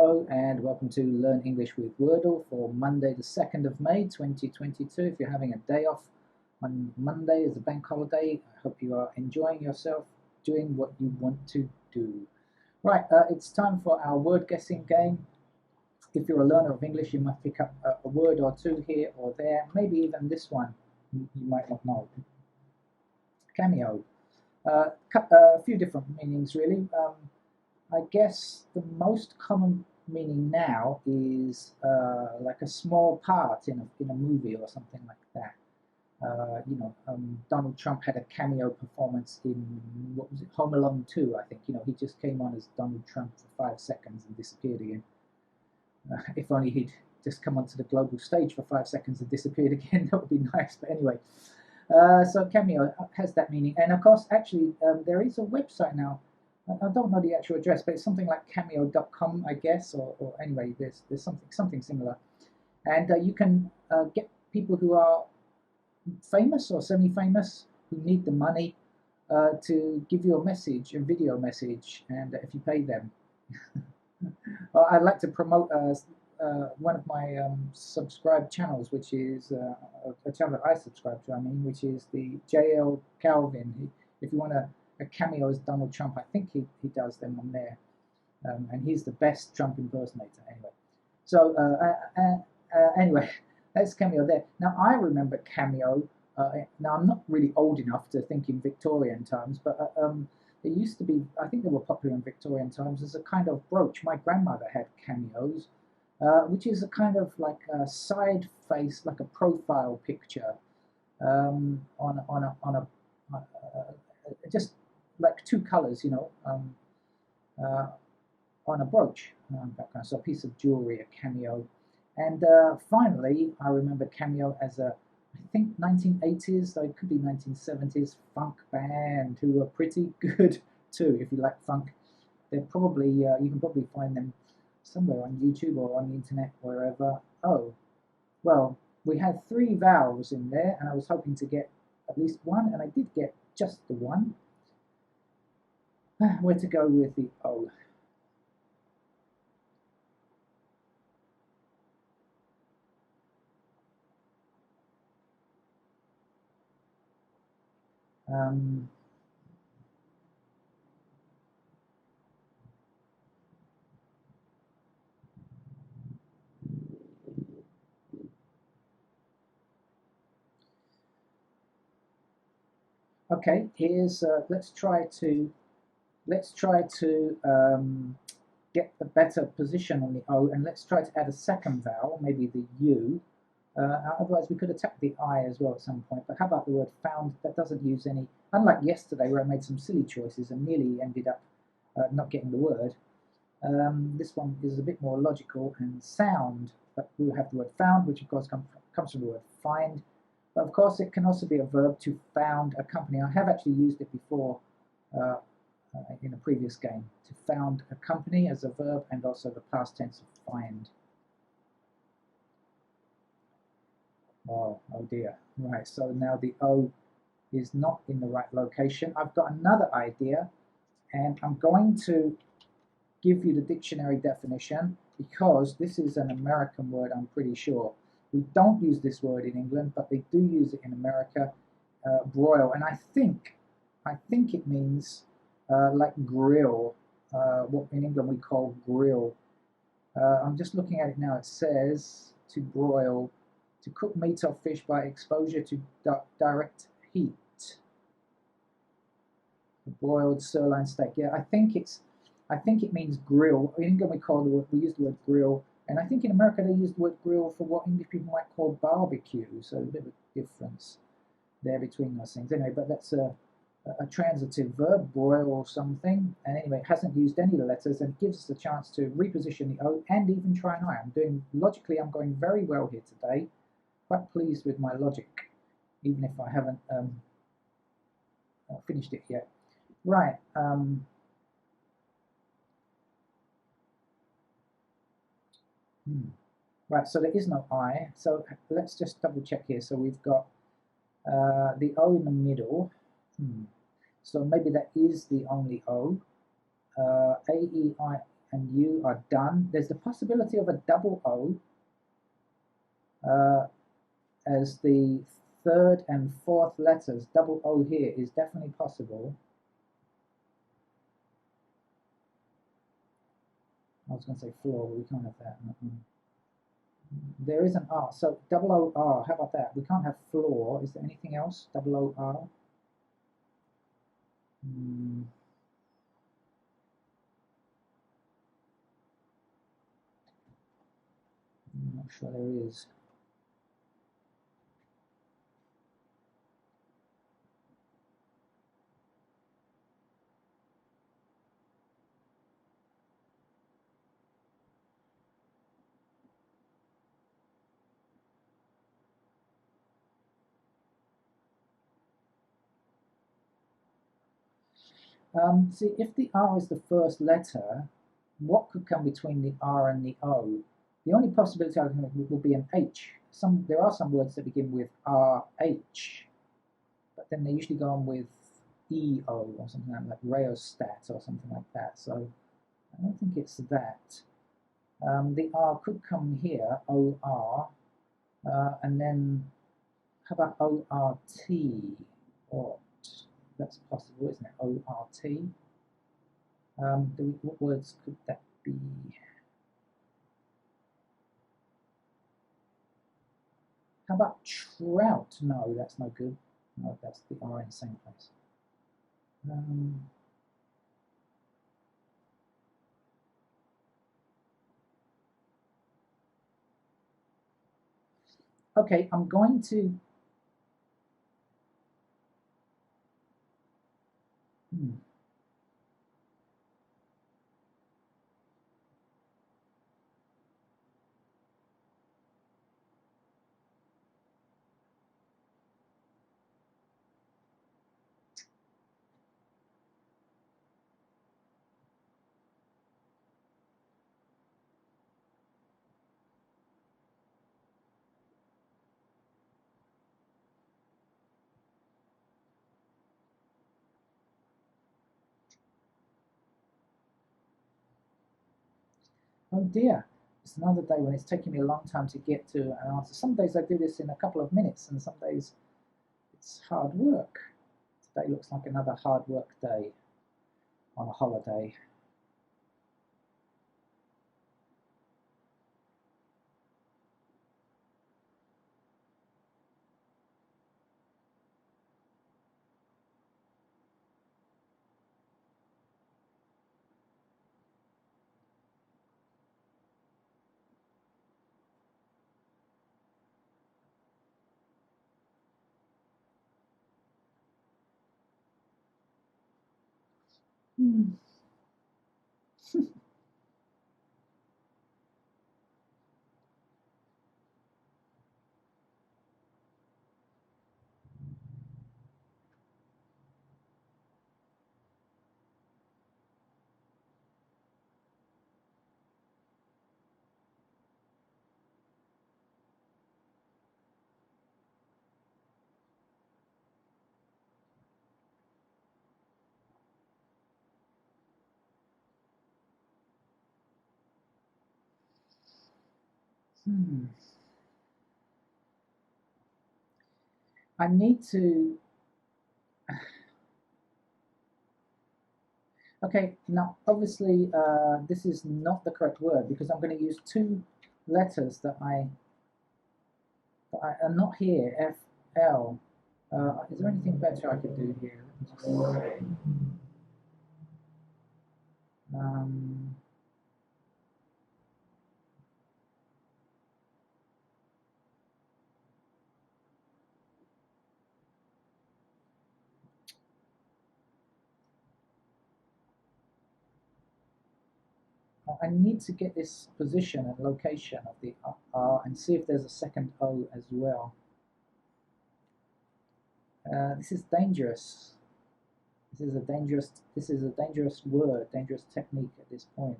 Hello and welcome to Learn English with Wordle for Monday the 2nd of May 2022. If you're having a day off on Monday as a bank holiday, I hope you are enjoying yourself, doing what you want to do. Right, it's time for our word guessing game. If you're a learner of English, you might pick up a word or two here or there, maybe even this one you might not know. Cameo. A few different meanings really. I guess the most common meaning now is like a small part in a movie or something like that. Donald Trump had a cameo performance in, what was it, Home Alone 2, I think. He just came on as Donald Trump for 5 seconds and disappeared again. If only he'd just come onto the global stage for 5 seconds and disappeared again, that would be nice. But anyway, so cameo has that meaning. And of course, actually, there is a website now. I don't know the actual address, but it's something like cameo.com, I guess, or anyway, there's something similar, and you can get people who are famous or semi-famous who need the money to give you a message, a video message, and if you pay them. Well, I'd like to promote one of my subscribed channels, which is a channel that I subscribe to, which is the JL Calvin. If you want a cameo as Donald Trump, I think he does them on there, and he's the best Trump impersonator anyway. So anyway, that's cameo there. Now I remember cameo. Now I'm not really old enough to think in Victorian times, but it used to be, I think they were popular in Victorian times as a kind of brooch. My grandmother had cameos, which is a kind of like a side face, like a profile picture on a just like two colors, on a brooch background, so a piece of jewelry, a cameo. And finally, I remember cameo as I think 1980s, though it could be 1970s, funk band who were pretty good too. If you like funk, they're probably you can probably find them somewhere on YouTube or on the internet, wherever. Oh, well, we had 3 vowels in there, and I was hoping to get at least one, and I did get just the one. Where to go with the O? Okay, here's let's try to get the better position on the O, and let's try to add a second vowel, maybe the U. Otherwise, we could attack the I as well at some point. But how about the word found? That doesn't use any. Unlike yesterday, where I made some silly choices and nearly ended up not getting the word. This one is a bit more logical and sound. But we have the word found, which of course comes from the word find. But of course, it can also be a verb to found a company. I have actually used it before in a previous game, to found a company as a verb, and also the past tense of find. Oh dear. Right, so now the O is not in the right location. I've got another idea, and I'm going to give you the dictionary definition because this is an American word, I'm pretty sure. We don't use this word in England, but they do use it in America, broil, and I think it means like grill, what in England we call grill. I'm just looking at it now. It says to broil, to cook meat or fish by exposure to direct heat. A broiled sirloin steak. Yeah, I think it means grill. In England we use the word grill, and I think in America they use the word grill for what English people might call barbecue. So a bit of a difference there between those things. Anyway, but that's a transitive verb, broil or something, and anyway, it hasn't used any of the letters, and it gives us a chance to reposition the O and even try an I. I'm going very well here today. Quite pleased with my logic, even if I haven't finished it yet. Right. Right, so there is no I, so let's just double check here. So we've got the O in the middle. So maybe that is the only O. A, E, I, and U are done. There's the possibility of a double O as the third and fourth letters. Double O here is definitely possible. I was going to say floor, but we can't have that. There is an R, so double O R. How about that? We can't have floor. Is there anything else? Double O R. I'm not sure there is. See, if the R is the first letter, what could come between the R and the O? The only possibility I think will be an H. There are some words that begin with RH, but then they usually go on with EO or something like rheostat or something like that. So I don't think it's that. The R could come here, OR, and then how about ORT? Or that's possible, isn't it? ORT. What words could that be? How about trout? No, that's no good. No, that's the R in the same place. Okay, I'm going to... Oh dear, it's another day when it's taking me a long time to get to an answer. Some days I do this in a couple of minutes, and some days it's hard work. Today looks like another hard work day on a holiday. I need to... Okay, now obviously this is not the correct word because I'm going to use two letters that are not here, F, L. Is there anything better I could do here? I need to get this position and location of the R and see if there's a second O as well. This is dangerous. This is a dangerous word, dangerous technique at this point.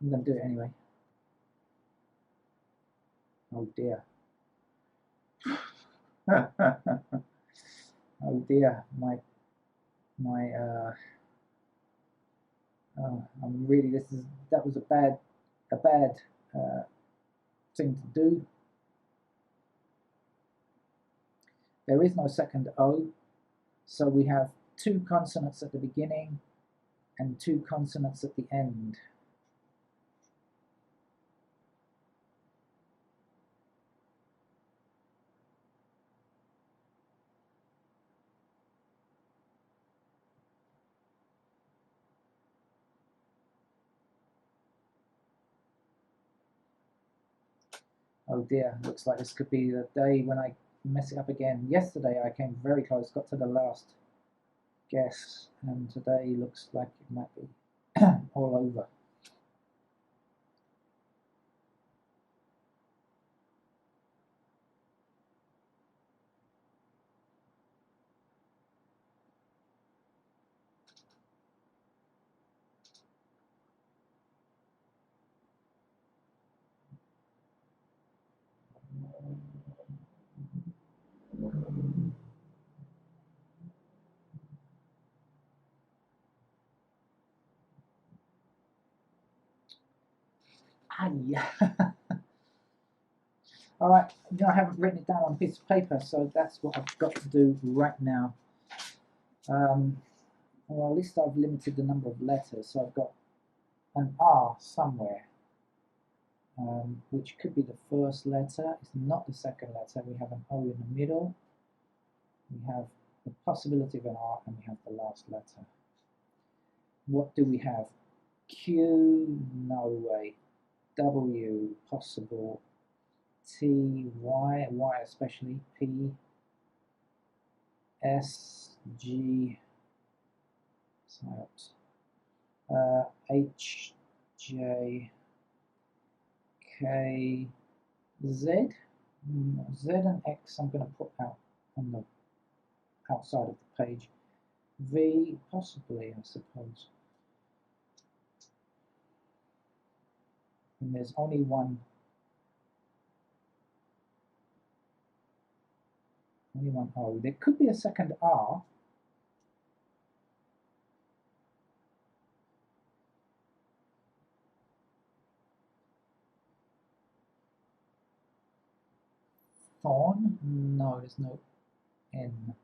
I'm going to do it anyway. Oh dear. Oh dear, I'm really, that was a bad uh, thing to do. There is no second O, so we have two consonants at the beginning and two consonants at the end. Oh dear, looks like this could be the day when I mess it up again. Yesterday I came very close, got to the last guess, and today looks like it might be all over. Ah, yeah. All right, I haven't written it down on a piece of paper, so that's what I've got to do right now. Well, at least I've limited the number of letters, so I've got an R somewhere, which could be the first letter. It's not the second letter. We have an O in the middle. We have the possibility of an R, and we have the last letter. What do we have? Q, no way. W, possible. T, Y, Y especially. P, S, G, H, J, K, Z. Z and X I'm going to put out on the outside of the page. V, possibly, I suppose. And there's only one O. There could be a second R. Fawn? No, there's no N.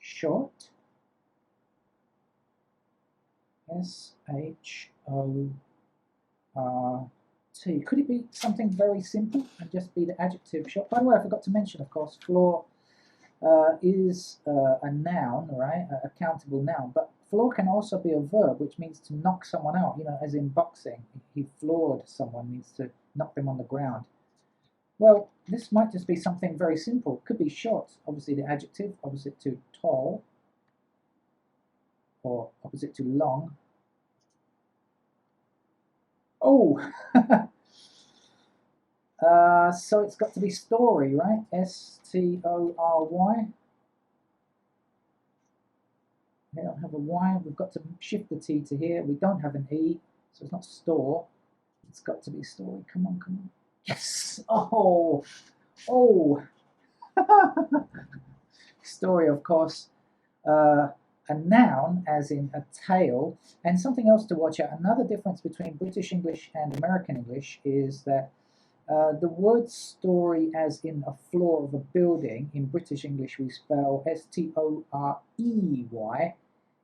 Short. S-H-O-R-T. Could it be something very simple and just be the adjective short? By the way, I forgot to mention, of course, floor is a noun, right? A countable noun. But floor can also be a verb, which means to knock someone out, as in boxing. He floored someone means to knock them on the ground. Well, this might just be something very simple. It could be short, obviously the adjective, opposite to tall, or opposite to long. Oh, so it's got to be story, right? S-T-O-R-Y. We don't have a Y. We've got to shift the T to here. We don't have an E, so it's not store. It's got to be story. Come on, come on. Yes. Oh, oh. Story, of course. A noun, as in a tale, and something else to watch out. Another difference between British English and American English is that the word story, as in a floor of a building, in British English we spell S-T-O-R-E-Y,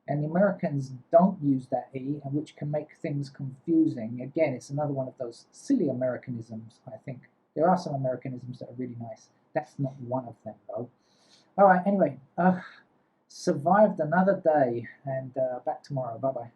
and the Americans don't use that E, and which can make things confusing. Again, it's another one of those silly Americanisms, I think. There are some Americanisms that are really nice. That's not one of them, though. All right, anyway, survived another day, and back tomorrow. Bye-bye.